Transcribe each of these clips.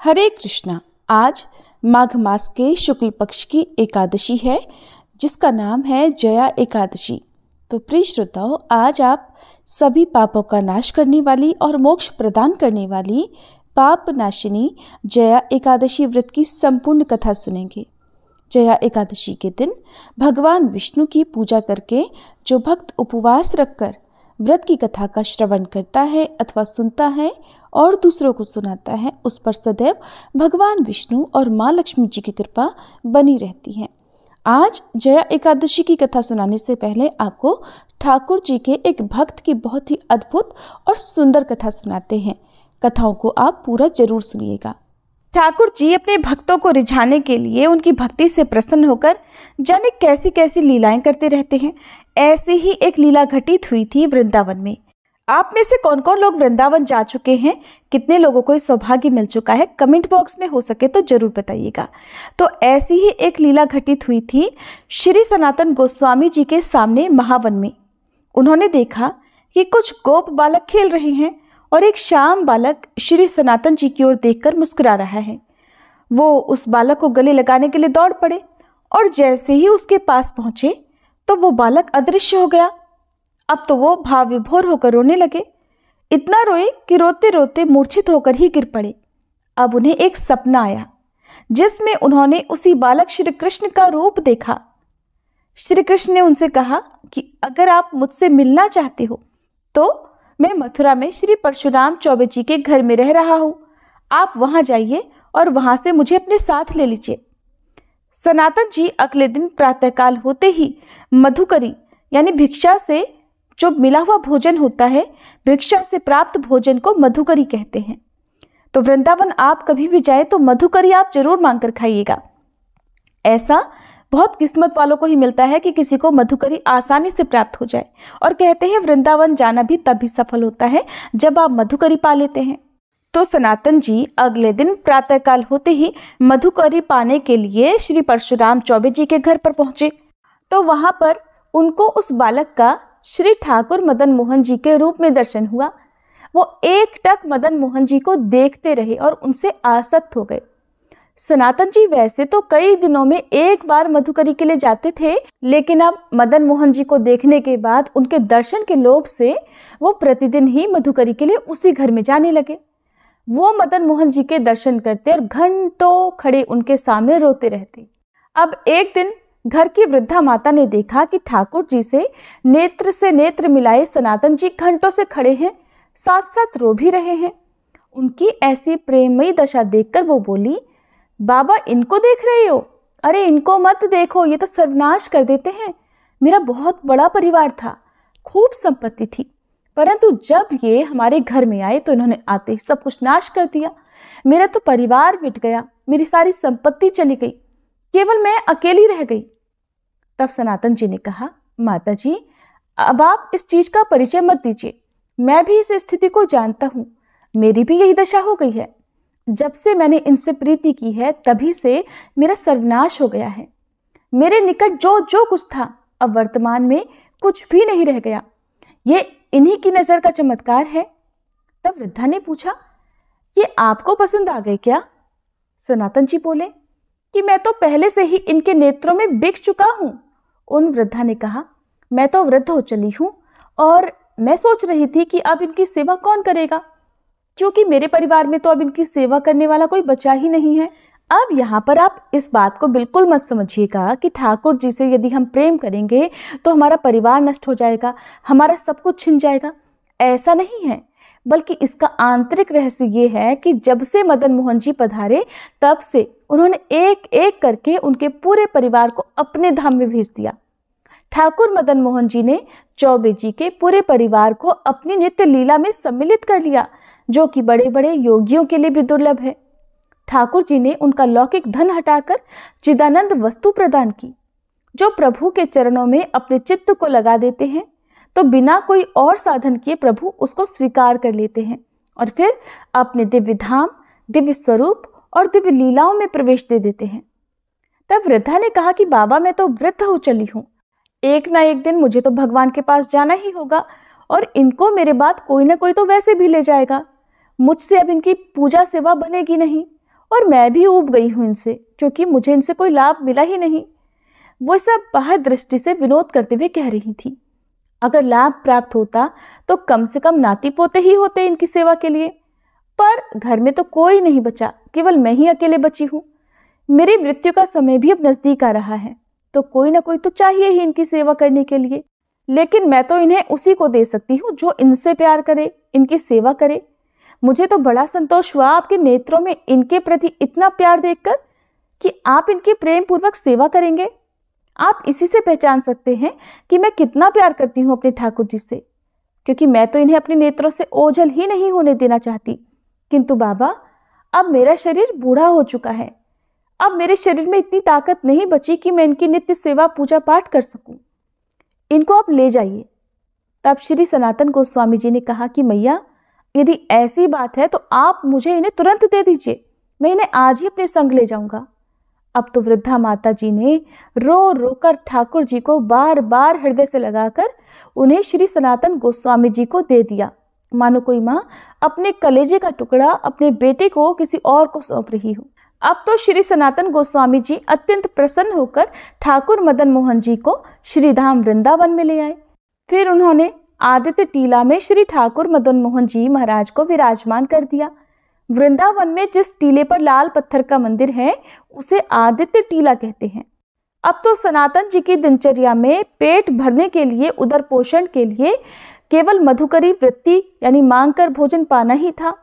हरे कृष्णा। आज माघ मास के शुक्ल पक्ष की एकादशी है जिसका नाम है जया एकादशी। तो प्रिय श्रोताओं, आज आप सभी पापों का नाश करने वाली और मोक्ष प्रदान करने वाली पाप नाशिनी जया एकादशी व्रत की संपूर्ण कथा सुनेंगे। जया एकादशी के दिन भगवान विष्णु की पूजा करके जो भक्त उपवास रखकर व्रत की कथा का श्रवण करता है अथवा सुनता है और दूसरों को सुनाता है, उस पर सदैव भगवान विष्णु और माँ लक्ष्मी जी की कृपा बनी रहती है। आज जया एकादशी की कथा सुनाने से पहले आपको ठाकुर जी के एक भक्त की बहुत ही अद्भुत और सुंदर कथा सुनाते हैं। कथाओं को आप पूरा जरूर सुनिएगा। ठाकुर जी अपने भक्तों को रिझाने के लिए उनकी भक्ति से प्रसन्न होकर जाने कैसी कैसी लीलाएं करते रहते हैं। ऐसी ही एक लीला घटित हुई थी वृंदावन में। आप में से कौन कौन लोग वृंदावन जा चुके हैं, कितने लोगों को इस सौभाग्य मिल चुका है, कमेंट बॉक्स में हो सके तो जरूर बताइएगा। तो ऐसी ही एक लीला घटित हुई थी श्री सनातन गोस्वामी जी के सामने महावन में। उन्होंने देखा कि कुछ गोप बालक खेल रहे हैं और एक श्याम बालक श्री सनातन जी की ओर देखकर मुस्कुरा रहा है। वो उस बालक को गले लगाने के लिए दौड़ पड़े और जैसे ही उसके पास पहुंचे तो वो बालक अदृश्य हो गया। अब तो वो भाव विभोर होकर रोने लगे। इतना रोए कि रोते रोते मूर्छित होकर ही गिर पड़े। अब उन्हें एक सपना आया जिसमें उन्होंने उसी बालक श्री कृष्ण का रूप देखा। श्री कृष्ण ने उनसे कहा कि अगर आप मुझसे मिलना चाहते हो तो मैं मथुरा में श्री परशुराम चौबे जी के घर में रह रहा हूँ। आप वहाँ जाइए और वहाँ से मुझे अपने साथ ले लीजिए। सनातन जी अगले दिन प्रातःकाल होते ही मधुकरी यानी भिक्षा से जो मिला हुआ भोजन होता है, भिक्षा से प्राप्त भोजन को मधुकरी कहते हैं। तो वृंदावन आप कभी भी जाए तो मधुकरी आप जरूर मांग कर खाइएगा। ऐसा बहुत किस्मत वालों को ही मिलता है कि किसी को मधुकरी आसानी से प्राप्त हो जाए। और कहते हैं वृंदावन जाना भी तभी सफल होता है जब आप मधुकरी पा लेते हैं। तो सनातन जी अगले दिन प्रातःकाल होते ही मधुकरी पाने के लिए श्री परशुराम चौबे जी के घर पर पहुंचे। तो वहां पर उनको उस बालक का श्री ठाकुर मदन मोहन जी के रूप में दर्शन हुआ। वो एकटक मदन मोहन जी को देखते रहे और उनसे आसक्त हो गए। सनातन जी वैसे तो कई दिनों में एक बार मधुकरी के लिए जाते थे, लेकिन अब मदन मोहन जी को देखने के बाद उनके दर्शन के लोभ से वो प्रतिदिन ही मधुकरी के लिए उसी घर में जाने लगे। वो मदन मोहन जी के दर्शन करते और घंटों खड़े उनके सामने रोते रहते। अब एक दिन घर की वृद्धा माता ने देखा कि ठाकुर जी से नेत्र मिलाए सनातन जी घंटों से खड़े हैं, साथ साथ रो भी रहे हैं। उनकी ऐसी प्रेममयी दशा देखकर वो बोली, बाबा इनको देख रहे हो? अरे इनको मत देखो, ये तो सर्वनाश कर देते हैं। मेरा बहुत बड़ा परिवार था, खूब संपत्ति थी, परंतु जब ये हमारे घर में आए तो इन्होंने आते ही सब कुछ नाश कर दिया। मेरा तो परिवार मिट गया, मेरी सारी संपत्ति चली गई, केवल मैं अकेली रह गई। तब सनातन जी ने कहा, माता जी अब आप इस चीज का परिचय मत दीजिए, मैं भी इस स्थिति को जानता हूँ, मेरी भी यही दशा हो गई है। जब से मैंने इनसे प्रीति की है तभी से मेरा सर्वनाश हो गया है। मेरे निकट जो जो कुछ था अब वर्तमान में कुछ भी नहीं रह गया। ये इन्हीं की नजर का चमत्कार है। तब वृद्धा ने पूछा, ये आपको पसंद आ गए क्या? सनातन जी बोले कि मैं तो पहले से ही इनके नेत्रों में बिक चुका हूं। उन वृद्धा ने कहा, मैं तो वृद्ध हो चली हूं और मैं सोच रही थी कि अब इनकी सेवा कौन करेगा, क्योंकि मेरे परिवार में तो अब इनकी सेवा करने वाला कोई बचा ही नहीं है। अब यहाँ पर आप इस बात को बिल्कुल मत समझिएगा कि ठाकुर जी से यदि हम प्रेम करेंगे तो हमारा परिवार नष्ट हो जाएगा, हमारा सब कुछ छिन जाएगा। ऐसा नहीं है, बल्कि इसका आंतरिक रहस्य ये है कि जब से मदन मोहन जी पधारे तब से उन्होंने एक एक करके उनके पूरे परिवार को अपने धाम में भेज दिया। ठाकुर मदन मोहन जी ने चौबे जी के पूरे परिवार को अपनी नित्य लीला में सम्मिलित कर लिया, जो कि बड़े बड़े योगियों के लिए भी दुर्लभ है। ठाकुर जी ने उनका लौकिक धन हटाकर चिदानंद वस्तु प्रदान की। जो प्रभु के चरणों में अपने चित्त को लगा देते हैं तो बिना कोई और साधन किए प्रभु उसको स्वीकार कर लेते हैं और फिर अपने दिव्य धाम, दिव्य स्वरूप और दिव्य लीलाओं में प्रवेश दे देते हैं। तब वृद्धा ने कहा कि बाबा मैं तो वृद्ध हो चली हूँ, एक ना एक दिन मुझे तो भगवान के पास जाना ही होगा और इनको मेरे बाद कोई ना कोई तो वैसे भी ले जाएगा। मुझसे अब इनकी पूजा सेवा बनेगी नहीं और मैं भी ऊब गई हूँ इनसे, क्योंकि मुझे इनसे कोई लाभ मिला ही नहीं। वो सब बाह्य दृष्टि से विनोद करते हुए कह रही थी। अगर लाभ प्राप्त होता तो कम से कम नाती पोते ही होते इनकी सेवा के लिए, पर घर में तो कोई नहीं बचा, केवल मैं ही अकेले बची हूँ। मेरी मृत्यु का समय भी अब नजदीक आ रहा है, तो कोई ना कोई तो चाहिए ही इनकी सेवा करने के लिए। लेकिन मैं तो इन्हें उसी को दे सकती हूँ जो इनसे प्यार करे, इनकी सेवा करे। मुझे तो बड़ा संतोष हुआ आपके नेत्रों में इनके प्रति इतना प्यार देखकर कि आप इनकी प्रेम पूर्वक सेवा करेंगे। आप इसी से पहचान सकते हैं कि मैं कितना प्यार करती हूँ अपने ठाकुर जी से, क्योंकि मैं तो इन्हें अपने नेत्रों से ओझल ही नहीं होने देना चाहती। किंतु बाबा, अब मेरा शरीर बूढ़ा हो चुका है। अब मेरे शरीर में इतनी ताकत नहीं बची कि मैं इनकी नित्य सेवा पूजा पाठ कर सकूं। इनको आप ले जाइए। तब श्री सनातन गोस्वामी जी ने कहा कि मैया, यदि ऐसी बात है तो आप मुझे इन्हें तुरंत दे दीजिए, मैं इन्हें आज ही अपने संग ले जाऊंगा। अब तो वृद्धा माता जी ने रो रो कर ठाकुर जी को बार बार हृदय से लगाकर उन्हें श्री सनातन गोस्वामी जी को दे दिया, मानो कोई माँ अपने कलेजे का टुकड़ा अपने बेटे को किसी और को सौंप रही हो। अब तो श्री सनातन गोस्वामी जी अत्यंत प्रसन्न होकर ठाकुर मदन मोहन जी को श्रीधाम वृंदावन में ले आए। फिर उन्होंने आदित्य टीला में श्री ठाकुर मदन मोहन जी महाराज को विराजमान कर दिया। वृंदावन में जिस टीले पर लाल पत्थर का मंदिर है उसे आदित्य टीला कहते हैं। अब तो सनातन जी की दिनचर्या में पेट भरने के लिए, उदर पोषण के लिए केवल मधुकरी वृत्ति यानी मांग कर भोजन पाना ही था।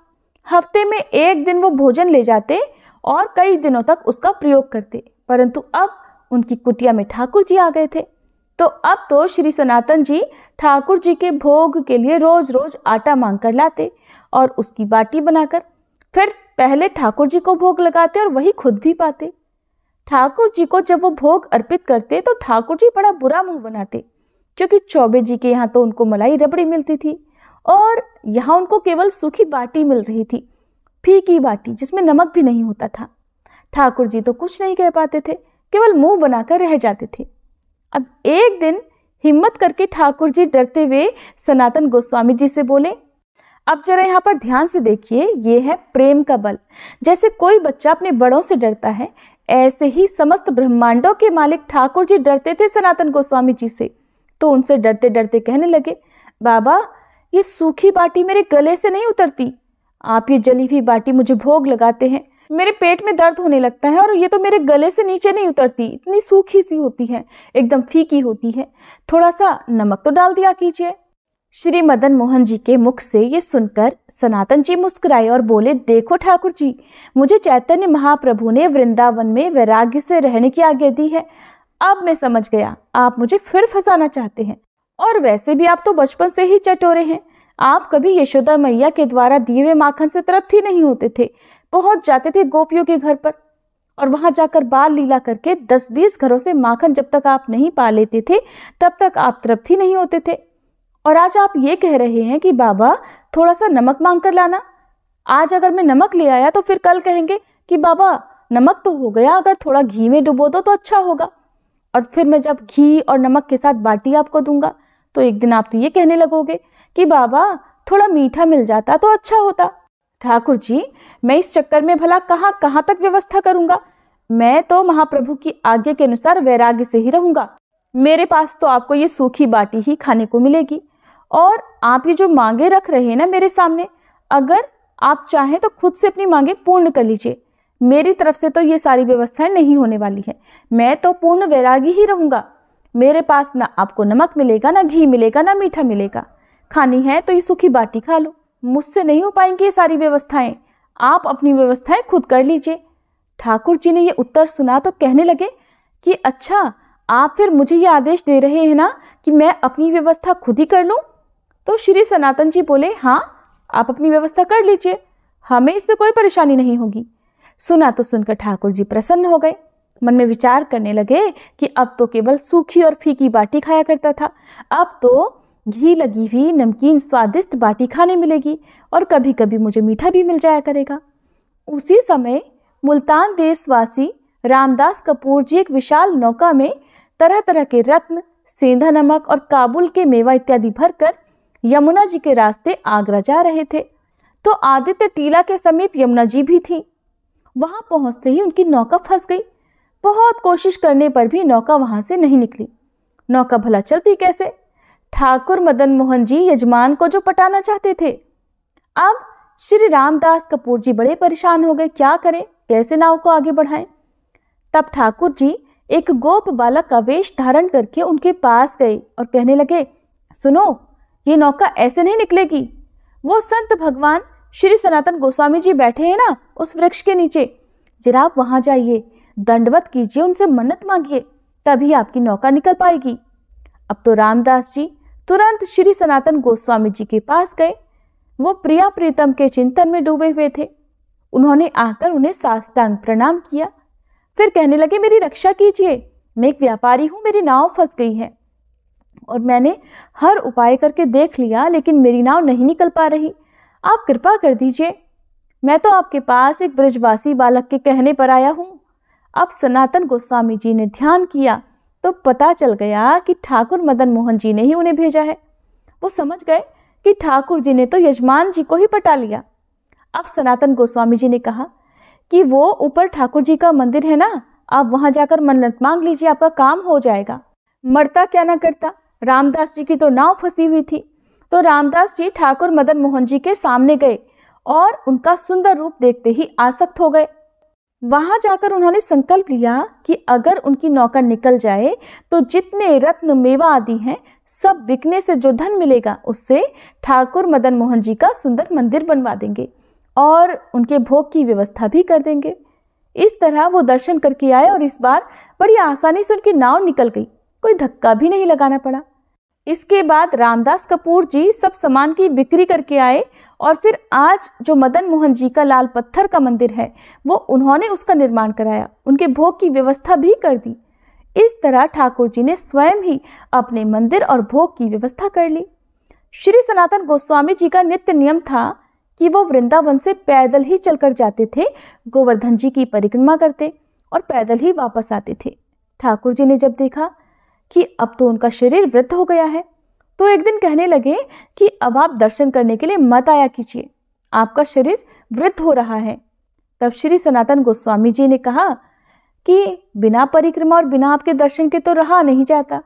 हफ्ते में एक दिन वो भोजन ले जाते और कई दिनों तक उसका प्रयोग करते, परंतु अब उनकी कुटिया में ठाकुर जी आ गए थे। तो अब तो श्री सनातन जी ठाकुर जी के भोग के लिए रोज रोज आटा मांग कर लाते और उसकी बाटी बनाकर फिर पहले ठाकुर जी को भोग लगाते और वही खुद भी पाते। ठाकुर जी को जब वो भोग अर्पित करते तो ठाकुर जी बड़ा बुरा मुंह बनाते, क्योंकि चौबे जी के यहाँ तो उनको मलाई रबड़ी मिलती थी और यहाँ उनको केवल सूखी बाटी मिल रही थी, फीकी बाटी जिसमें नमक भी नहीं होता था। ठाकुर जी तो कुछ नहीं कह पाते थे, केवल मुंह बनाकर रह जाते थे। अब एक दिन हिम्मत करके ठाकुर जी डरते हुए सनातन गोस्वामी जी से बोले, अब जरा यहाँ पर ध्यान से देखिए, ये है प्रेम का बल। जैसे कोई बच्चा अपने बड़ों से डरता है, ऐसे ही समस्त ब्रह्मांडों के मालिक ठाकुर जी डरते थे सनातन गोस्वामी जी से। तो उनसे डरते डरते कहने लगे, बाबा, ये सूखी बाटी मेरे गले से नहीं उतरती। आप ये जली हुई बाटी मुझे भोग लगाते हैं, मेरे पेट में दर्द होने लगता है और ये तो मेरे गले से नीचे नहीं उतरती, इतनी सूखी सी होती है, एकदम फीकी होती है, थोड़ा सा नमक तो डाल दिया कीजिए। श्री मदन मोहन जी के मुख से ये सुनकर सनातन जी मुस्कुराए और बोले, देखो ठाकुर जी, मुझे चैतन्य महाप्रभु ने वृंदावन में वैराग्य से रहने की आज्ञा दी है। अब मैं समझ गया, आप मुझे फिर फंसाना चाहते हैं। और वैसे भी आप तो बचपन से ही चटोरे हैं। आप कभी यशोदा मैया के द्वारा दिए हुए माखन से तृप्त ही नहीं होते थे। पहुंच जाते थे गोपियों के घर पर और वहां जाकर बाल लीला करके 10-20 घरों से माखन जब तक आप नहीं पा लेते थे तब तक आप तृप्त ही नहीं होते थे। और आज आप ये कह रहे हैं कि बाबा थोड़ा सा नमक मांग कर लाना। आज अगर मैं नमक ले आया तो फिर कल कहेंगे कि बाबा नमक तो हो गया, अगर थोड़ा घी में डुबो दो तो अच्छा होगा। और फिर मैं जब घी और नमक के साथ बाटी आपको दूंगा तो एक दिन आप तो ये कहने लगोगे कि बाबा थोड़ा मीठा मिल जाता तो अच्छा होता। ठाकुर जी, मैं इस चक्कर में भला कहाँ तक व्यवस्था करूंगा। मैं तो महाप्रभु की आज्ञा के अनुसार वैराग्य से ही रहूंगा। मेरे पास तो आपको ये सूखी बाटी ही खाने को मिलेगी। और आप ये जो मांगे रख रहे हैं ना मेरे सामने, अगर आप चाहें तो खुद से अपनी मांगे पूर्ण कर लीजिए। मेरी तरफ से तो ये सारी व्यवस्थाएं नहीं होने वाली है। मैं तो पूर्ण वैरागी ही रहूंगा। मेरे पास ना आपको नमक मिलेगा, ना घी मिलेगा, ना मीठा मिलेगा। खानी है तो ये सूखी बाटी खा लो। मुझसे नहीं हो पाएंगी ये सारी व्यवस्थाएं। आप अपनी व्यवस्थाएं खुद कर लीजिए। ठाकुर जी ने ये उत्तर सुना तो कहने लगे कि अच्छा, आप फिर मुझे ये आदेश दे रहे हैं ना कि मैं अपनी व्यवस्था खुद ही कर लूं। तो श्री सनातन जी बोले, हाँ, आप अपनी व्यवस्था कर लीजिए, हमें इससे कोई परेशानी नहीं होगी। सुना तो सुनकर ठाकुर जी प्रसन्न हो गए। मन में विचार करने लगे कि अब तो केवल सूखी और फीकी बाटी खाया करता था, अब तो घी लगी हुई नमकीन स्वादिष्ट बाटी खाने मिलेगी और कभी कभी मुझे मीठा भी मिल जाया करेगा। उसी समय मुल्तान देशवासी रामदास कपूर जी एक विशाल नौका में तरह तरह के रत्न, सेंधा नमक और काबुल के मेवा इत्यादि भरकर यमुना जी के रास्ते आगरा जा रहे थे। तो आदित्य टीला के समीप यमुना जी भी थी। वहां पहुंचते ही उनकी नौका फंस गई। बहुत कोशिश करने पर भी नौका वहां से नहीं निकली। नौका भला चलती कैसे? ठाकुर मदन मोहन जी यजमान को जो पटाना चाहते थे। अब श्री रामदास कपूर जी बड़े परेशान हो गए, क्या करें, कैसे नाव को आगे बढ़ाएं। तब ठाकुर जी एक गोप बालक का वेश धारण करके उनके पास गए और कहने लगे, सुनो, ये नौका ऐसे नहीं निकलेगी। वो संत भगवान श्री सनातन गोस्वामी जी बैठे हैं ना उस वृक्ष के नीचे, जरा आप वहां जाइए, दंडवत कीजिए, उनसे मन्नत मांगिए, तभी आपकी नौका निकल पाएगी। अब तो रामदास जी तुरंत श्री सनातन गोस्वामी जी के पास गए। वो प्रिया प्रीतम के चिंतन में डूबे हुए थे। उन्होंने आकर उन्हें साष्टांग प्रणाम किया, फिर कहने लगे, मेरी रक्षा कीजिए, मैं एक व्यापारी हूं, मेरी नाव फंस गई है और मैंने हर उपाय करके देख लिया, लेकिन मेरी नाव नहीं निकल पा रही, आप कृपा कर दीजिए। मैं तो आपके पास एक ब्रजवासी बालक के कहने पर आया हूं। अब सनातन गोस्वामी जी ने ध्यान किया तो पता चल गया कि ठाकुर मदन मोहन जी ने ही उन्हें भेजा है। वो समझ गए कि ठाकुर जी ने तो यजमान जी को ही पटा लिया। अब सनातन गोस्वामी जी ने कहा कि वो ऊपर ठाकुर जी का मंदिर है ना, आप वहां जाकर मन्नत मांग लीजिए, आपका काम हो जाएगा। मरता क्या ना करता, रामदास जी की तो नाव फंसी हुई थी। तो रामदास जी ठाकुर मदन मोहन जी के सामने गए और उनका सुंदर रूप देखते ही आसक्त हो गए। वहां जाकर उन्होंने संकल्प लिया कि अगर उनकी नौका निकल जाए तो जितने रत्न मेवा आदि हैं सब बिकने से जो धन मिलेगा उससे ठाकुर मदन मोहन जी का सुंदर मंदिर बनवा देंगे और उनके भोग की व्यवस्था भी कर देंगे। इस तरह वो दर्शन करके आए और इस बार बड़ी आसानी से उनकी नाव निकल गई, कोई धक्का भी नहीं लगाना पड़ा। इसके बाद रामदास कपूर जी सब सामान की बिक्री करके आए और फिर आज जो मदन मोहन जी का लाल पत्थर का मंदिर है वो उन्होंने उसका निर्माण कराया, उनके भोग की व्यवस्था भी कर दी। इस तरह ठाकुर जी ने स्वयं ही अपने मंदिर और भोग की व्यवस्था कर ली। श्री सनातन गोस्वामी जी का नित्य नियम था कि वो वृंदावन से पैदल ही चलकर जाते थे, गोवर्धन जी की परिक्रमा करते और पैदल ही वापस आते थे। ठाकुर जी ने जब देखा कि अब तो उनका शरीर वृद्ध हो गया है तो एक दिन कहने लगे कि अब आप दर्शन करने के लिए मत आया कीजिए, आपका शरीर वृद्ध हो रहा है। तब श्री सनातन गोस्वामी जी ने कहा कि बिना परिक्रमा और बिना आपके दर्शन के तो रहा नहीं जाता।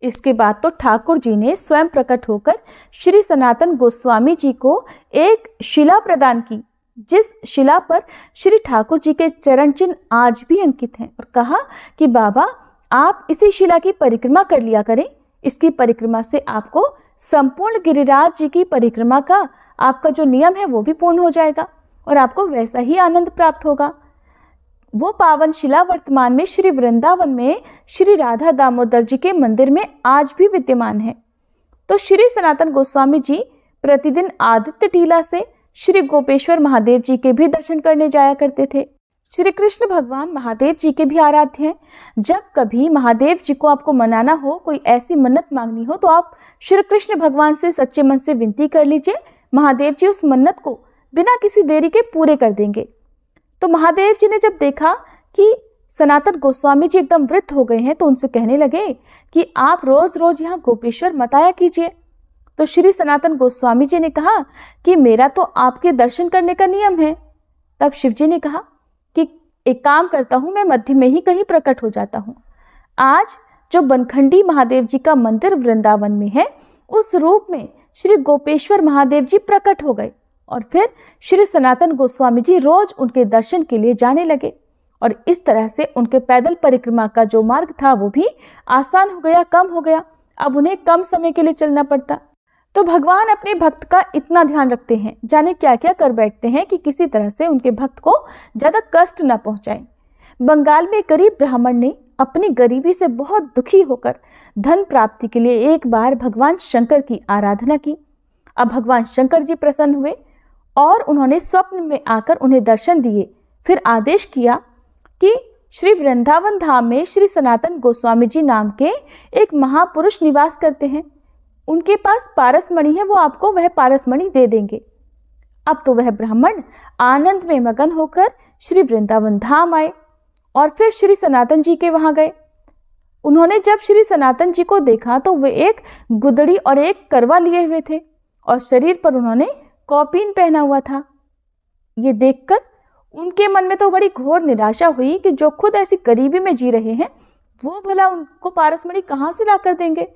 इसके बाद तो ठाकुर जी ने स्वयं प्रकट होकर श्री सनातन गोस्वामी जी को एक शिला प्रदान की, जिस शिला पर श्री ठाकुर जी के चरण चिन्ह आज भी अंकित हैं, और कहा कि बाबा आप इसी शिला की परिक्रमा कर लिया करें, इसकी परिक्रमा से आपको संपूर्ण गिरिराज जी की परिक्रमा का आपका जो नियम है वो भी पूर्ण हो जाएगा और आपको वैसा ही आनंद प्राप्त होगा। वो पावन शिला वर्तमान में श्री वृंदावन में श्री राधा दामोदर जी के मंदिर में आज भी विद्यमान है। तो श्री सनातन गोस्वामी जी प्रतिदिन आदित्य टीला से श्री गोपेश्वर महादेव जी के भी दर्शन करने जाया करते थे। श्री कृष्ण भगवान महादेव जी के भी आराध्य हैं। जब कभी महादेव जी को आपको मनाना हो, कोई ऐसी मन्नत मांगनी हो, तो आप श्री कृष्ण भगवान से सच्चे मन से विनती कर लीजिए, महादेव जी उस मन्नत को बिना किसी देरी के पूरे कर देंगे। तो महादेव जी ने जब देखा कि सनातन गोस्वामी जी एकदम वृद्ध हो गए हैं तो उनसे कहने लगे कि आप रोज रोज यहाँ गोपेश्वर मत आया कीजिए। तो श्री सनातन गोस्वामी जी ने कहा कि मेरा तो आपके दर्शन करने का नियम है। तब शिव जी ने कहा कि एक काम करता हूँ, मैं मध्य में ही कहीं प्रकट हो जाता हूँ। आज जो बनखंडी महादेव जी का मंदिर वृंदावन में है उस रूप में श्री गोपेश्वर महादेव जी प्रकट हो गए और फिर श्री सनातन गोस्वामी जी रोज उनके दर्शन के लिए जाने लगे और इस तरह से उनके पैदल परिक्रमा का जो मार्ग था वो भी आसान हो गया, कम हो गया। अब उन्हें कम समय के लिए चलना पड़ता। तो भगवान अपने भक्त का इतना ध्यान रखते हैं, जाने क्या क्या कर बैठते हैं कि किसी तरह से उनके भक्त को ज्यादा कष्ट न पहुंचाएं। बंगाल में गरीब ब्राह्मण ने अपनी गरीबी से बहुत दुखी होकर धन प्राप्ति के लिए एक बार भगवान शंकर की आराधना की। अब भगवान शंकर जी प्रसन्न हुए और उन्होंने स्वप्न में आकर उन्हें दर्शन दिए। फिर आदेश किया कि श्री वृंदावन धाम में श्री सनातन गोस्वामी जी नाम के एक महापुरुष निवास करते हैं, उनके पास पारसमणि है, वो आपको वह पारसमणि दे देंगे। अब तो वह ब्राह्मण आनंद में मगन होकर श्री वृंदावन धाम आए और फिर श्री सनातन जी के वहां गए। उन्होंने जब श्री सनातन जी को देखा तो वे एक गुदड़ी और एक करवा लिए हुए थे और शरीर पर उन्होंने कौपीन पहना हुआ था। ये देखकर उनके मन में तो बड़ी घोर निराशा हुई कि जो खुद ऐसी गरीबी में जी रहे हैं वो भला उनको पारसमणि कहाँ से ला कर देंगे।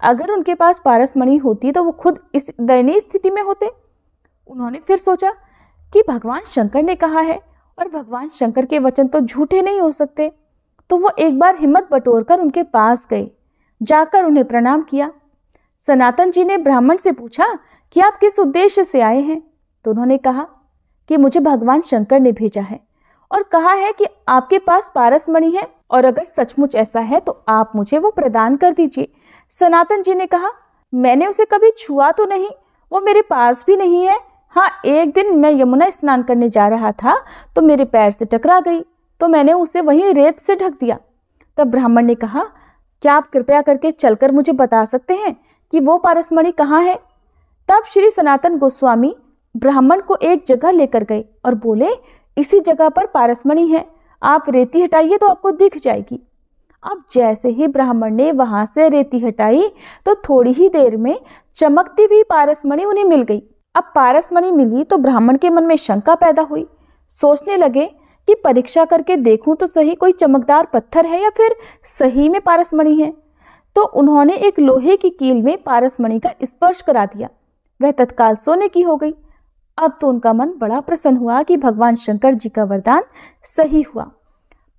अगर उनके पास पारसमणि होती तो वो खुद इस दयनीय स्थिति में होते। उन्होंने फिर सोचा कि भगवान शंकर ने कहा है और भगवान शंकर के वचन तो झूठे नहीं हो सकते। तो वो एक बार हिम्मत बटोरकर उनके पास गए, जाकर उन्हें प्रणाम किया। सनातन जी ने ब्राह्मण से पूछा कि आप किस उद्देश्य से आए हैं। तो उन्होंने कहा कि मुझे भगवान शंकर ने भेजा है और कहा है कि आपके पास पारसमणि है और अगर सचमुच ऐसा है तो आप मुझे वो प्रदान कर दीजिए। सनातन जी ने कहा, मैंने उसे कभी छुआ तो नहीं, वो मेरे पास भी नहीं है। हाँ, एक दिन मैं यमुना स्नान करने जा रहा था तो मेरे पैर से टकरा गई, तो मैंने उसे वहीं रेत से ढक दिया। तब ब्राह्मण ने कहा, क्या आप कृपया करके चलकर मुझे बता सकते हैं कि वो पारसमणि कहाँ है। तब श्री सनातन गोस्वामी ब्राह्मण को एक जगह लेकर गए और बोले, इसी जगह पर पारसमणि है, आप रेती हटाइए तो आपको दिख जाएगी। अब जैसे ही ब्राह्मण ने वहां से रेती हटाई तो थोड़ी ही देर में चमकती हुई पारसमणि उन्हें मिल गई। अब पारसमणि मिली तो ब्राह्मण के मन में शंका पैदा हुई। सोचने लगे कि परीक्षा करके देखूं तो सही कोई चमकदार पत्थर है या फिर सही में पारसमणि है। तो उन्होंने एक लोहे की कील में पारसमणि का स्पर्श करा दिया, वह तत्काल सोने की हो गई। अब तो उनका मन बड़ा प्रसन्न हुआ कि भगवान शंकर जी का वरदान सही हुआ।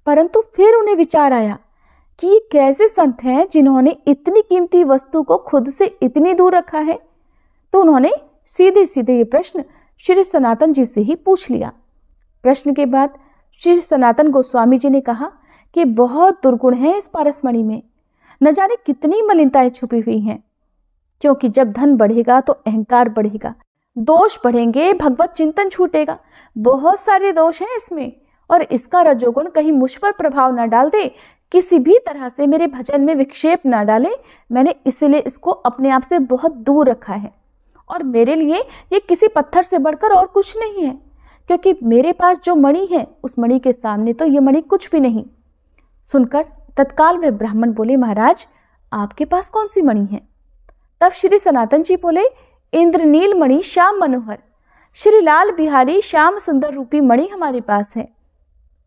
परंतु फिर उन्हें विचार आया कि ये कैसे संत हैं जिन्होंने इतनी कीमती वस्तु को खुद से इतनी दूर रखा है। तो उन्होंने सीधे सीधे ये प्रश्न श्री सनातन जी से ही पूछ लिया। प्रश्न के बाद श्री सनातन गोस्वामी जी ने कहा कि बहुत दुर्गुण है इस पारसमणि में, न जाने कितनी मलिनताएं छुपी हुई हैं। क्योंकि जब धन बढ़ेगा तो अहंकार बढ़ेगा, दोष बढ़ेंगे, भगवत चिंतन छूटेगा। बहुत सारे दोष हैं इसमें और इसका रजोगुण कहीं मुझ पर प्रभाव न डाल दे, किसी भी तरह से मेरे भजन में विक्षेप न डाले। मैंने इसीलिए इसको अपने आप से बहुत दूर रखा है और मेरे लिए ये किसी पत्थर से बढ़कर और कुछ नहीं है, क्योंकि मेरे पास जो मणि है उस मणि के सामने तो ये मणि कुछ भी नहीं। सुनकर तत्काल वह ब्राह्मण बोले, महाराज आपके पास कौन सी मणि है। तब श्री सनातन जी बोले, इंद्रनील मणि श्याम मनोहर श्री लाल बिहारी श्याम सुंदर रूपी मणि हमारे पास है।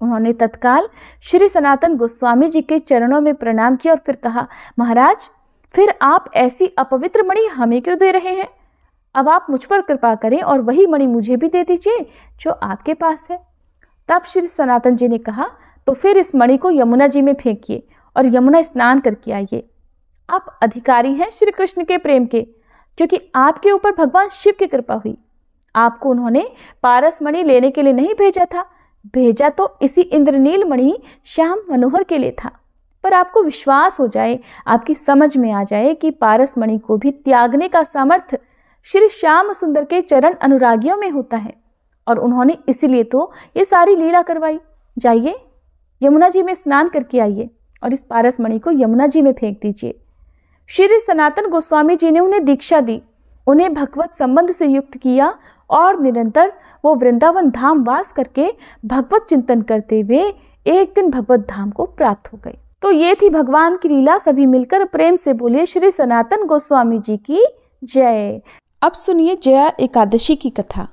उन्होंने तत्काल श्री सनातन गोस्वामी जी के चरणों में प्रणाम किया और फिर कहा, महाराज फिर आप ऐसी अपवित्र मणि हमें क्यों दे रहे हैं। अब आप मुझ पर कृपा करें और वही मणि मुझे भी दे दीजिए जो आपके पास है। तब श्री सनातन जी ने कहा, तो फिर इस मणि को यमुना जी में फेंकिए और यमुना स्नान करके आइए। आप अधिकारी हैं श्री कृष्ण के प्रेम के, क्योंकि आपके ऊपर भगवान शिव की कृपा हुई। आपको उन्होंने पारसमणि लेने के लिए नहीं भेजा था, भेजा तो इसी इंद्रनील मणि श्याम मनोहर के लिए था। पर आपको विश्वास हो जाए, आपकी समझ में आ जाए कि पारसमणि को भी त्यागने का सामर्थ्य श्री श्याम सुंदर के चरण अनुरागियों में होता है और उन्होंने इसीलिए तो ये सारी लीला करवाई। जाइए यमुना जी में स्नान करके आइए और इस पारसमणि को यमुना जी में फेंक दीजिए। श्री सनातन गोस्वामी जी ने उन्हें दीक्षा दी, उन्हें भगवत संबंध से युक्त किया और निरंतर वो वृंदावन धाम वास करके भगवत चिंतन करते हुए एक दिन भगवत धाम को प्राप्त हो गए। तो ये थी भगवान की लीला। सभी मिलकर प्रेम से बोलिए श्री सनातन गोस्वामी जी की जय। अब सुनिए जया एकादशी की कथा।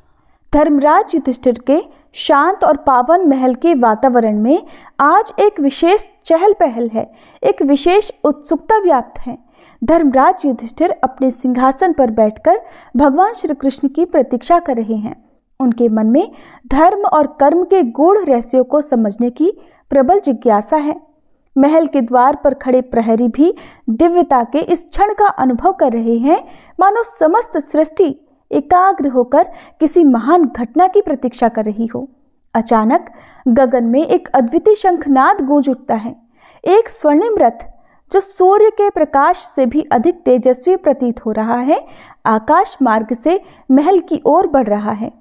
धर्मराज युधिष्ठिर के शांत और पावन महल के वातावरण में आज एक विशेष चहल पहल है, एक विशेष उत्सुकता व्याप्त है। धर्मराज युधिष्ठिर अपने सिंहासन पर बैठकर भगवान श्री कृष्ण की प्रतीक्षा कर रहे हैं। उनके मन में धर्म और कर्म के गूढ़ रहस्यों को समझने की प्रबल जिज्ञासा है। महल के द्वार पर खड़े प्रहरी भी दिव्यता के इस क्षण का अनुभव कर रहे हैं, मानो समस्त सृष्टि एकाग्र होकर किसी महान घटना की प्रतीक्षा कर रही हो। अचानक गगन में एक अद्वितीय शंखनाद गूंज उठता है। एक स्वर्णिम रथ जो सूर्य के प्रकाश से भी अधिक तेजस्वी प्रतीत हो रहा है, आकाश मार्ग से महल की ओर बढ़ रहा है।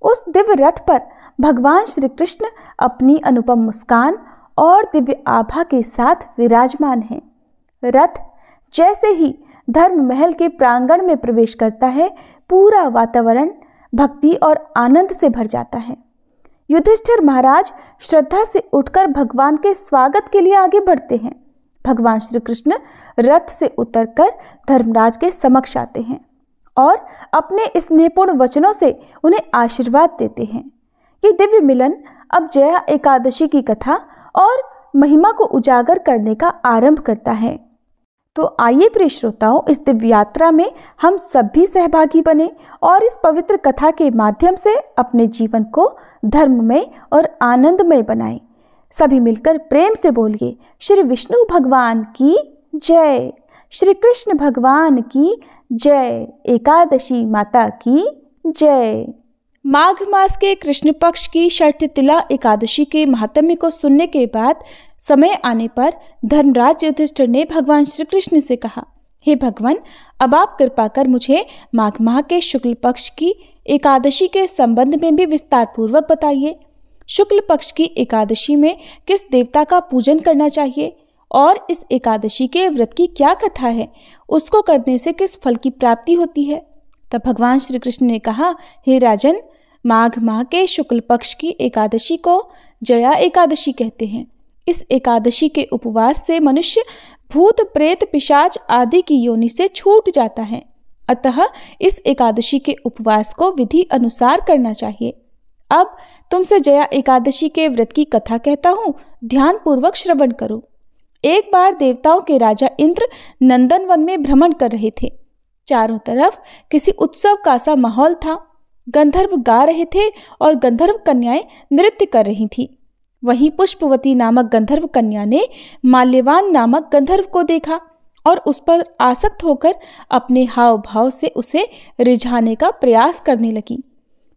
उस दिव्य रथ पर भगवान श्री कृष्ण अपनी अनुपम मुस्कान और दिव्य आभा के साथ विराजमान हैं। रथ जैसे ही धर्म महल के प्रांगण में प्रवेश करता है, पूरा वातावरण भक्ति और आनंद से भर जाता है। युधिष्ठिर महाराज श्रद्धा से उठकर भगवान के स्वागत के लिए आगे बढ़ते हैं। भगवान श्री कृष्ण रथ से उतरकर धर्मराज के समक्ष आते हैं और अपने स्नेहपूर्ण वचनों से उन्हें आशीर्वाद देते हैं। ये दिव्य मिलन अब जया एकादशी की कथा और महिमा को उजागर करने का आरंभ करता है। तो आइए प्रिय श्रोताओं, इस दिव्य यात्रा में हम सब भी सहभागी बने और इस पवित्र कथा के माध्यम से अपने जीवन को धर्ममय और आनंदमय बनाएं। सभी मिलकर प्रेम से बोलिए, श्री विष्णु भगवान की जय, श्री कृष्ण भगवान की जय, एकादशी माता की जय। माघ मास के कृष्ण पक्ष की षठतिला एकादशी के महात्म्य को सुनने के बाद समय आने पर धर्मराज युधिष्ठिर ने भगवान श्री कृष्ण से कहा, हे भगवान, अब आप कृपा कर मुझे माघ माह के शुक्ल पक्ष की एकादशी के संबंध में भी विस्तार पूर्वक बताइए। शुक्ल पक्ष की एकादशी में किस देवता का पूजन करना चाहिए और इस एकादशी के व्रत की क्या कथा है, उसको करने से किस फल की प्राप्ति होती है। तब भगवान श्री कृष्ण ने कहा, हे राजन, माघ माह के शुक्ल पक्ष की एकादशी को जया एकादशी कहते हैं। इस एकादशी के उपवास से मनुष्य भूत प्रेत पिशाच आदि की योनि से छूट जाता है। अतः इस एकादशी के उपवास को विधि अनुसार करना चाहिए। अब तुमसे जया एकादशी के व्रत की कथा कहता हूँ, ध्यान पूर्वक श्रवण करो। एक बार देवताओं के राजा इंद्र नंदन वन में भ्रमण कर रहे थे। चारों तरफ किसी उत्सव का सा माहौल था। गंधर्व गा रहे थे और गंधर्व कन्याएं नृत्य कर रही थीं। वहीं पुष्पवती नामक गंधर्व कन्या ने माल्यवान नामक गंधर्व को देखा और उस पर आसक्त होकर अपने हाव भाव से उसे रिझाने का प्रयास करने लगी।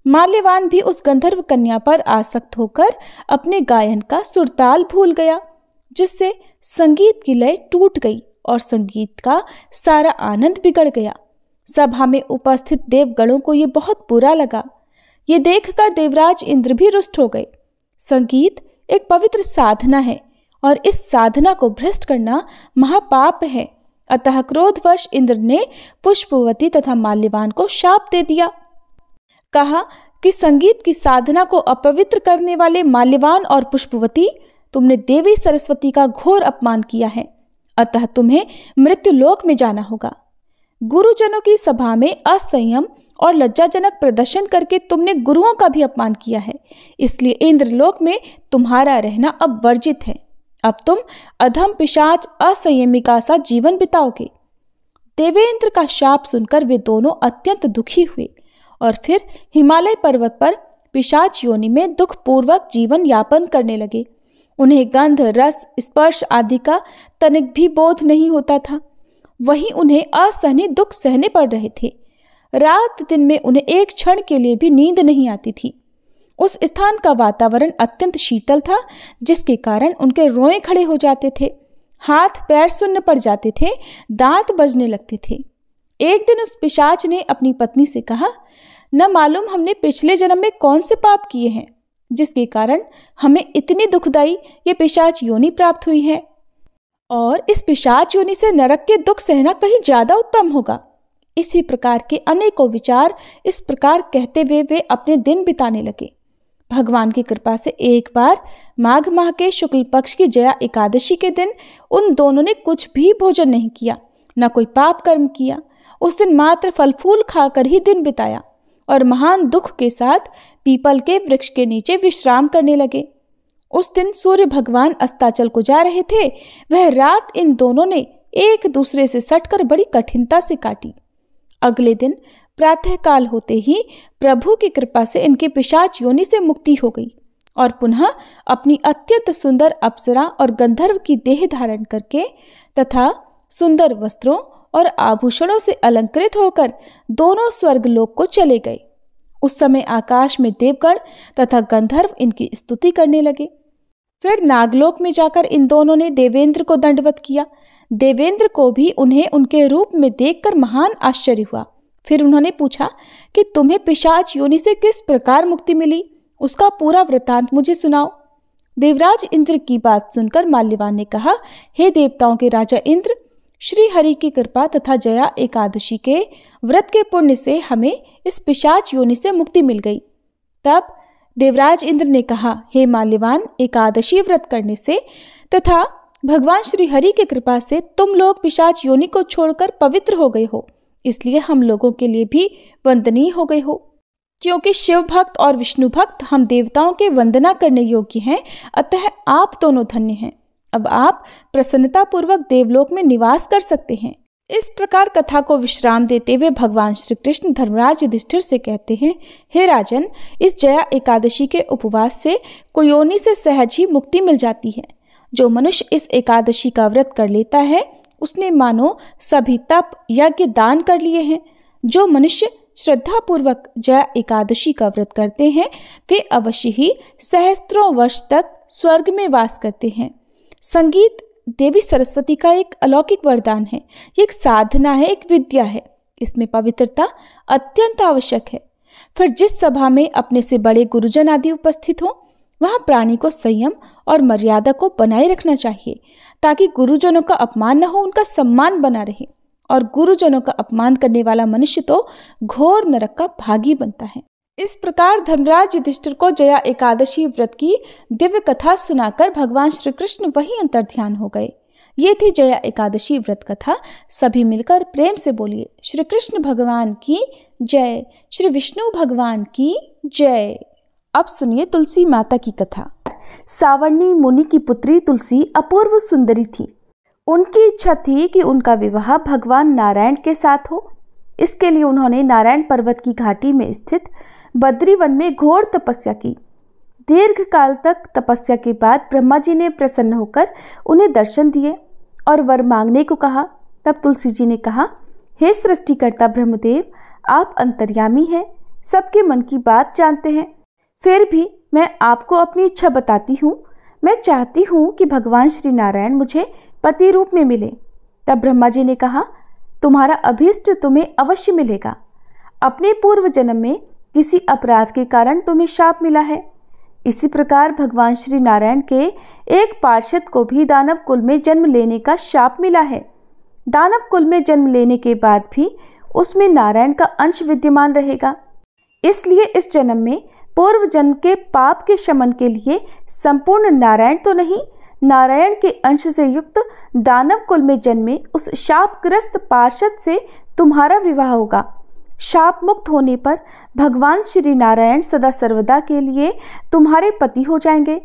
माल्यवान भी उस गंधर्व कन्या पर आसक्त होकर अपने गायन का सुरताल भूल गया, जिससे संगीत की लय टूट गई और संगीत का सारा आनंद बिगड़ गया। सभा में उपस्थित देवगणों को ये बहुत बुरा लगा। ये देखकर देवराज इंद्र भी रुष्ट हो गए। संगीत एक पवित्र साधना है और इस साधना को भ्रष्ट करना महापाप है। अतः क्रोधवश इंद्र ने पुष्पवती तथा माल्यवान को शाप दे दिया। कहा कि संगीत की साधना को अपवित्र करने वाले माल्यवान और पुष्पवती, तुमने देवी सरस्वती का घोर अपमान किया है, अतः तुम्हें मृत्युलोक में जाना होगा। गुरुजनों की सभा में असंयम और लज्जाजनक प्रदर्शन करके तुमने गुरुओं का भी अपमान किया है, इसलिए इंद्रलोक में तुम्हारा रहना अब वर्जित है। अब तुम अधम पिशाच असंयमिका सा जीवन बिताओगे। देवेंद्र का शाप सुनकर वे दोनों अत्यंत दुखी हुए और फिर हिमालय पर्वत पर पिशाच योनि में दुखपूर्वक जीवन यापन करने लगे। उन्हें गंध, रस, स्पर्श आदि का तनिक भी बोध नहीं होता था। वहीं उन्हें असहनीय दुख सहने पड़ रहे थे। रात दिन में उन्हें एक क्षण के लिए भी नींद नहीं आती थी। उस स्थान का वातावरण अत्यंत शीतल था, जिसके कारण उनके रोए खड़े हो जाते थे, हाथ पैर सुन्न पड़ जाते थे, दांत बजने लगते थे। एक दिन उस पिशाच ने अपनी पत्नी से कहा, न मालूम हमने पिछले जन्म में कौन से पाप किए हैं, जिसके कारण हमें इतनी दुखदायी ये पिशाच योनि प्राप्त हुई है, और इस पिशाच योनि से नरक के दुख सहना कहीं ज्यादा उत्तम होगा। इसी प्रकार के अनेकों विचार इस प्रकार कहते हुए वे अपने दिन बिताने लगे। भगवान की कृपा से एक बार माघ माह के शुक्ल पक्ष की जया एकादशी के दिन उन दोनों ने कुछ भी भोजन नहीं किया, न कोई पाप कर्म किया। उस दिन मात्र फल फूल खाकर ही दिन बिताया और महान दुख के साथ पीपल के वृक्ष के नीचे विश्राम करने लगे। उस दिन सूर्य भगवान अस्ताचल को जा रहे थे। वह रात इन दोनों ने एक दूसरे से सटकर बड़ी कठिनता से काटी। अगले दिन प्रातःकाल होते ही प्रभु की कृपा से इनके पिशाच योनि से मुक्ति हो गई और पुनः अपनी अत्यंत सुंदर अप्सरा और गंधर्व की देह धारण करके तथा सुंदर वस्त्रों और आभूषणों से अलंकृत होकर दोनों स्वर्गलोक को चले गए। उस समय आकाश में देवगण तथा गंधर्व इनकी स्तुति करने लगे। फिर नागलोक में जाकर इन दोनों ने देवेंद्र को दंडवत किया। देवेंद्र को भी उन्हें उनके रूप में देखकर महान आश्चर्य हुआ। फिर उन्होंने पूछा कि तुम्हें पिशाच योनि से किस प्रकार मुक्ति मिली, उसका पूरा वृतांत मुझे सुनाओ। देवराज इंद्र की बात सुनकर माल्यवान ने कहा, हे देवताओं के राजा इंद्र, श्री हरि की कृपा तथा जया एकादशी के व्रत के पुण्य से हमें इस पिशाच योनि से मुक्ति मिल गई। तब देवराज इंद्र ने कहा, हे माल्यवान, एकादशी व्रत करने से तथा भगवान श्री हरि की कृपा से तुम लोग पिशाच योनि को छोड़कर पवित्र हो गए हो, इसलिए हम लोगों के लिए भी वंदनीय हो गए हो। क्योंकि शिव भक्त और विष्णु भक्त हम देवताओं के वंदना करने योग्य हैं, अतः आप दोनों धन्य हैं। अब आप प्रसन्नतापूर्वक देवलोक में निवास कर सकते हैं। इस प्रकार कथा को विश्राम देते हुए भगवान श्री कृष्ण धर्मराज युधिष्ठिर से कहते हैं, हे राजन, इस जया एकादशी के उपवास से कुयोनि से सहज ही मुक्ति मिल जाती है। जो मनुष्य इस एकादशी का व्रत कर लेता है उसने मानो सभी तप यज्ञ दान कर लिए हैं। जो मनुष्य श्रद्धापूर्वक जया एकादशी का व्रत करते हैं वे अवश्य ही सहस्त्रों वर्ष तक स्वर्ग में वास करते हैं। संगीत देवी सरस्वती का एक अलौकिक वरदान है। ये एक साधना है, एक विद्या है। इसमें पवित्रता अत्यंत आवश्यक है। फिर जिस सभा में अपने से बड़े गुरुजन आदि उपस्थित हों वहाँ प्राणी को संयम और मर्यादा को बनाए रखना चाहिए ताकि गुरुजनों का अपमान न हो, उनका सम्मान बना रहे। और गुरुजनों का अपमान करने वाला मनुष्य तो घोर नरक का भागी बनता है। इस प्रकार धर्मराज युधिष्ठिर को जया एकादशी व्रत की दिव्य कथा सुनाकर भगवान श्री कृष्ण वहीं अंतर्ध्यान हो गए। ये थी जया एकादशी व्रत कथा। सभी मिलकर प्रेम से बोलिए, श्री कृष्ण भगवान की जय, श्री विष्णु भगवान की जय। अब सुनिए तुलसी माता की कथा। सावर्णी मुनि की पुत्री तुलसी अपूर्व सुंदरी थी। उनकी इच्छा थी कि उनका विवाह भगवान नारायण के साथ हो। इसके लिए उन्होंने नारायण पर्वत की घाटी में स्थित बद्री वन में घोर तपस्या की। दीर्घ काल तक तपस्या के बाद ब्रह्मा जी ने प्रसन्न होकर उन्हें दर्शन दिए और वर मांगने को कहा। तब तुलसी जी ने कहा, हे सृष्टिकर्ता ब्रह्मदेव, आप अंतर्यामी हैं, सबके मन की बात जानते हैं। फिर भी मैं आपको अपनी इच्छा बताती हूँ। मैं चाहती हूँ कि भगवान श्री नारायण मुझे पति रूप में मिले। तब ब्रह्मा जी ने कहा, तुम्हारा अभीष्ट तुम्हें अवश्य मिलेगा। अपने पूर्व जन्म में किसी अपराध के कारण तुम्हें शाप मिला है। इसी प्रकार भगवान श्री नारायण के एक पार्षद को भी दानव कुल में जन्म लेने का शाप मिला है। दानव कुल में जन्म लेने के बाद भी उसमें नारायण का अंश विद्यमान रहेगा। इसलिए इस जन्म में पूर्व जन्म के पाप के शमन के लिए संपूर्ण नारायण तो नहीं, नारायण के अंश से युक्त दानव कुल में जन्मे उस शापग्रस्त पार्षद से तुम्हारा विवाह होगा। शाप मुक्त होने पर भगवान श्री नारायण सदा सर्वदा के लिए तुम्हारे पति हो जाएंगे।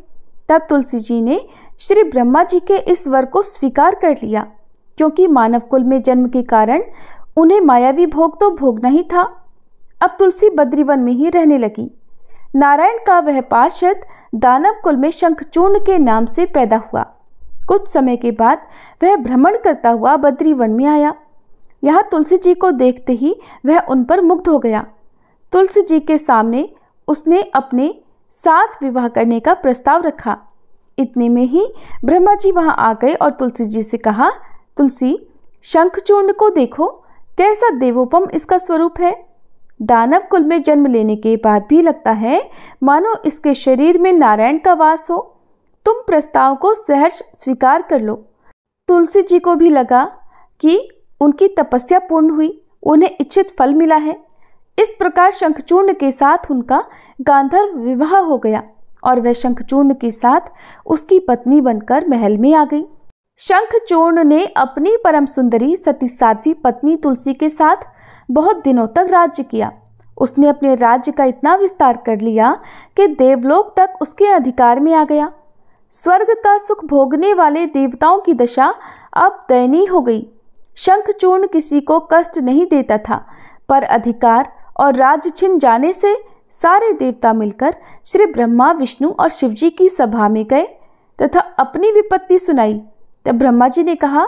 तब तुलसी जी ने श्री ब्रह्मा जी के इस वर को स्वीकार कर लिया, क्योंकि मानव कुल में जन्म के कारण उन्हें मायावी भोग तो भोगना ही था। अब तुलसी बद्रीवन में ही रहने लगी। नारायण का वह पार्षद दानव कुल में शंखचूर्ण के नाम से पैदा हुआ। कुछ समय के बाद वह भ्रमण करता हुआ बद्रीवन में आया। यहाँ तुलसी जी को देखते ही वह उन पर मुग्ध हो गया। तुलसी जी के सामने उसने अपने साथ विवाह करने का प्रस्ताव रखा। इतने में ही ब्रह्मा जी वहाँ आ गए और तुलसी जी से कहा, तुलसी, शंखचूर्ण को देखो, कैसा देवोपम इसका स्वरूप है। दानव कुल में जन्म लेने के बाद भी लगता है मानो इसके शरीर में नारायण का वास हो। तुम प्रस्ताव को सहर्ष स्वीकार कर लो। तुलसी जी को भी लगा कि उनकी तपस्या पूर्ण हुई, उन्हें इच्छित फल मिला है। इस प्रकार शंखचूर्ण के साथ उनका गांधर्व विवाह हो गया और वह शंखचूर्ण के साथ उसकी पत्नी बनकर महल में आ गई। शंखचूर्ण ने अपनी परम सुंदरी सती साध्वी पत्नी तुलसी के साथ बहुत दिनों तक राज्य किया। उसने अपने राज्य का इतना विस्तार कर लिया कि देवलोक तक उसके अधिकार में आ गया। स्वर्ग का सुख भोगने वाले देवताओं की दशा अब दयनीय हो गई। शंखचूर्ण किसी को कष्ट नहीं देता था, पर अधिकार और राज्य छिन जाने से सारे देवता मिलकर श्री ब्रह्मा, विष्णु और शिवजी की सभा में गए तथा अपनी विपत्ति सुनाई। तब ब्रह्मा जी ने कहा,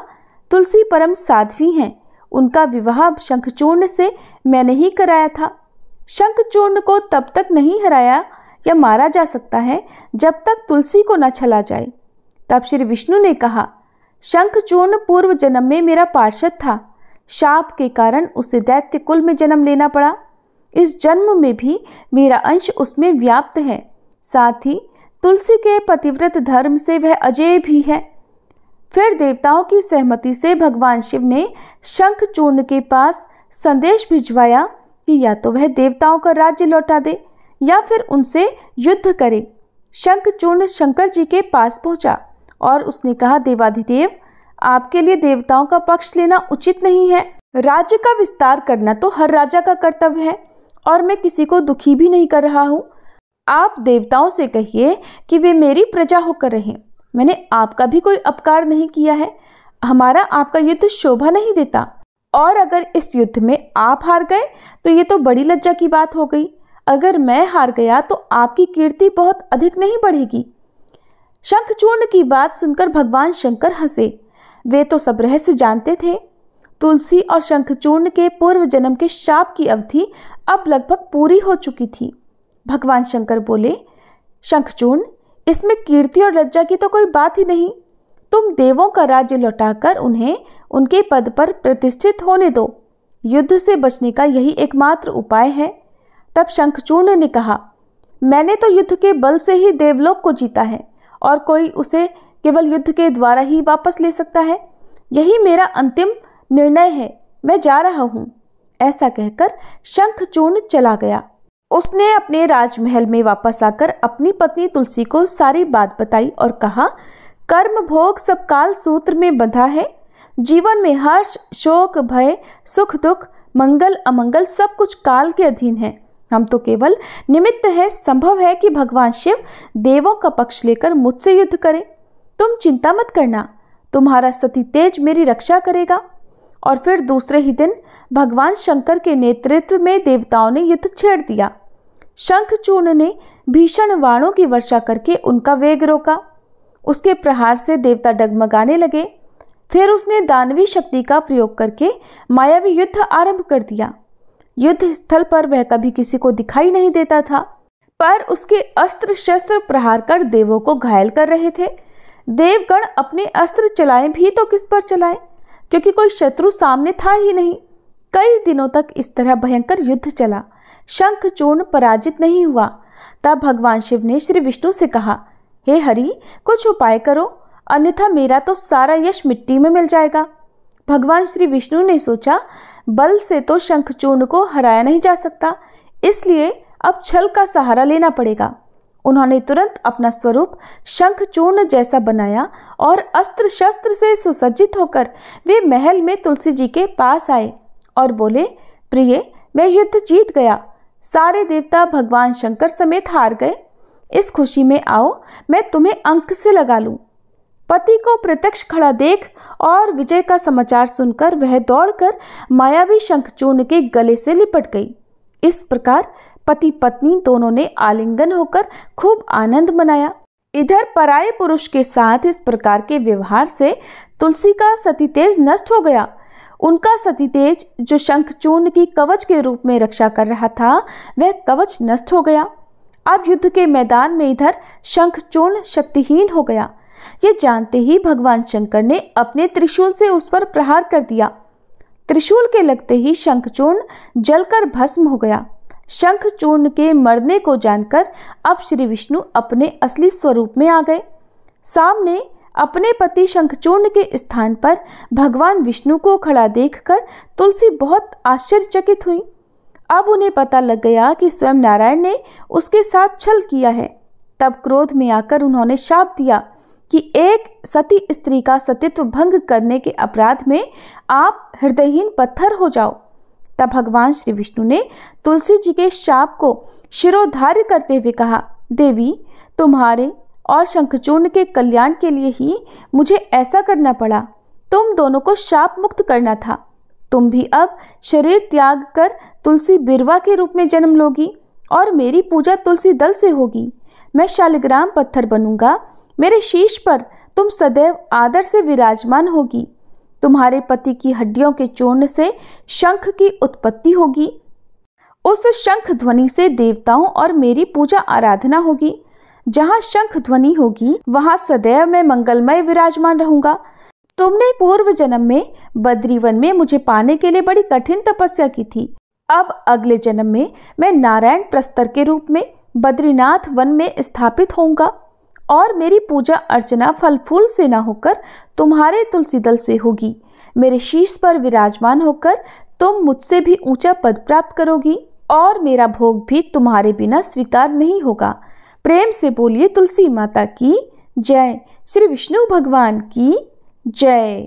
तुलसी परम साध्वी हैं, उनका विवाह शंखचूर्ण से मैंने ही कराया था। शंखचूर्ण को तब तक नहीं हराया या मारा जा सकता है जब तक तुलसी को न छला जाए। तब श्री विष्णु ने कहा, शंखचूर्ण पूर्व जन्म में मेरा पार्षद था। शाप के कारण उसे दैत्य कुल में जन्म लेना पड़ा। इस जन्म में भी मेरा अंश उसमें व्याप्त है। साथ ही तुलसी के पतिव्रत धर्म से वह अजेय भी है। फिर देवताओं की सहमति से भगवान शिव ने शंखचूर्ण के पास संदेश भिजवाया कि या तो वह देवताओं का राज्य लौटा दे या फिर उनसे युद्ध करे। शंखचूर्ण शंकर जी के पास पहुंचा और उसने कहा, देवाधिदेव, आपके लिए देवताओं का पक्ष लेना उचित नहीं है। राज्य का विस्तार करना तो हर राजा का कर्तव्य है और मैं किसी को दुखी भी नहीं कर रहा हूँ। आप देवताओं से कहिए कि वे मेरी प्रजा होकर रहें। मैंने आपका भी कोई अपकार नहीं किया है। हमारा आपका युद्ध शोभा नहीं देता, और अगर इस युद्ध में आप हार गए तो ये तो बड़ी लज्जा की बात हो गई। अगर मैं हार गया तो आपकी कीर्ति बहुत अधिक नहीं बढ़ेगी। शंखचूर्ण की बात सुनकर भगवान शंकर हंसे। वे तो सब रहस्य जानते थे। तुलसी और शंखचूर्ण के पूर्व जन्म के शाप की अवधि अब लगभग पूरी हो चुकी थी। भगवान शंकर बोले, शंखचूर्ण, इसमें कीर्ति और लज्जा की तो कोई बात ही नहीं। तुम देवों का राज्य लौटाकर उन्हें उनके पद पर प्रतिष्ठित होने दो। युद्ध से बचने का यही एकमात्र उपाय है। तब शंखचूर्ण ने कहा, मैंने तो युद्ध के बल से ही देवलोक को जीता है, और कोई उसे केवल युद्ध के द्वारा ही वापस ले सकता है। यही मेरा अंतिम निर्णय है। मैं जा रहा हूँ। ऐसा कहकर शंखचूर्ण चला गया। उसने अपने राजमहल में वापस आकर अपनी पत्नी तुलसी को सारी बात बताई और कहा, कर्म भोग सब काल सूत्र में बंधा है। जीवन में हर्ष, शोक, भय, सुख, दुख, मंगल, अमंगल सब कुछ काल के अधीन है। हम तो केवल निमित्त है। संभव है कि भगवान शिव देवों का पक्ष लेकर मुझसे युद्ध करे। तुम चिंता मत करना, तुम्हारा सती तेज मेरी रक्षा करेगा। और फिर दूसरे ही दिन भगवान शंकर के नेतृत्व में देवताओं ने युद्ध छेड़ दिया। शंखचूर्ण ने भीषण वाणों की वर्षा करके उनका वेग रोका। उसके प्रहार से देवता डगमगाने लगे। फिर उसने दानवी शक्ति का प्रयोग करके मायावी युद्ध आरंभ कर दिया। युद्ध स्थल पर वह कभी किसी को दिखाई नहीं देता था, पर उसके अस्त्र शस्त्र प्रहार कर देवों को घायल कर रहे थे। देवगण अपने अस्त्र चलाएं भी तो किस पर चलाएं, क्योंकि कोई शत्रु सामने था ही नहीं। कई दिनों तक इस तरह भयंकर युद्ध चला। शंखचूर्ण पराजित नहीं हुआ। तब भगवान शिव ने श्री विष्णु से कहा, हे हरि, कुछ उपाय करो, अन्यथा मेरा तो सारा यश मिट्टी में मिल जाएगा। भगवान श्री विष्णु ने सोचा, बल से तो शंखचूर्ण को हराया नहीं जा सकता, इसलिए अब छल का सहारा लेना पड़ेगा। उन्होंने तुरंत अपना स्वरूप शंखचूर्ण जैसा बनाया और अस्त्र शस्त्र से सुसज्जित होकर वे महल में तुलसी जी के पास आए और बोले, प्रिय, मैं युद्ध जीत गया। सारे देवता भगवान शंकर समेत हार गए। इस खुशी में आओ, मैं तुम्हें अंक से लगा लूं। पति को प्रत्यक्ष खड़ा देख और विजय का समाचार सुनकर वह दौड़कर मायावी शंखचूर्ण के गले से लिपट गई। इस प्रकार पति पत्नी दोनों ने आलिंगन होकर खूब आनंद मनाया। इधर पराये पुरुष के साथ इस प्रकार के व्यवहार से तुलसी का सती तेज नष्ट हो गया। उनका सती तेज, जो शंखचूर्ण की कवच के रूप में रक्षा कर रहा था, वह कवच नष्ट हो गया। अब युद्ध के मैदान में इधर शंखचूर्ण शक्तिहीन हो गया। ये जानते ही भगवान शंकर ने अपने त्रिशूल से उस पर प्रहार कर दिया। त्रिशूल के लगते ही शंखचूर्ण जलकर भस्म हो गया। शंखचूर्ण के मरने को जानकर अब श्री विष्णु अपने असली स्वरूप में आ गए। सामने अपने पति शंखचूर्ण के स्थान पर भगवान विष्णु को खड़ा देखकर तुलसी बहुत आश्चर्यचकित हुई। अब उन्हें पता लग गया कि स्वयं नारायण ने उसके साथ छल किया है। तब क्रोध में आकर उन्होंने शाप दिया कि एक सती स्त्री का सतीत्व भंग करने के अपराध में आप हृदयहीन पत्थर हो जाओ। तब भगवान श्री विष्णु ने तुलसी जी के शाप को शिरोधार्य करते हुए कहा, देवी, तुम्हारे और शंखचूर्ण के कल्याण के लिए ही मुझे ऐसा करना पड़ा। तुम दोनों को शाप मुक्त करना था। तुम भी अब शरीर त्याग कर तुलसी बिरवा के रूप में जन्म लोगी और मेरी पूजा तुलसी दल से होगी। मैं शालिग्राम पत्थर बनूंगा। मेरे शीश पर तुम सदैव आदर से विराजमान होगी। तुम्हारे पति की हड्डियों के चूर्ण से शंख की उत्पत्ति होगी। उस शंख ध्वनि से देवताओं और मेरी पूजा आराधना होगी। जहाँ शंख ध्वनि होगी वहाँ सदैव मैं मंगलमय विराजमान रहूंगा। तुमने पूर्व जन्म में बद्रीवन में मुझे पाने के लिए बड़ी कठिन तपस्या की थी। अब अगले जन्म में मैं नारायण प्रस्तर के रूप में बद्रीनाथ वन में स्थापित होऊंगा और मेरी पूजा अर्चना फल फूल से न होकर तुम्हारे तुलसी दल से होगी। मेरे शीश पर विराजमान होकर तुम मुझसे भी ऊंचा पद प्राप्त करोगी और मेरा भोग भी तुम्हारे बिना स्वीकार नहीं होगा। प्रेम से बोलिए तुलसी माता की जय। श्री विष्णु भगवान की जय।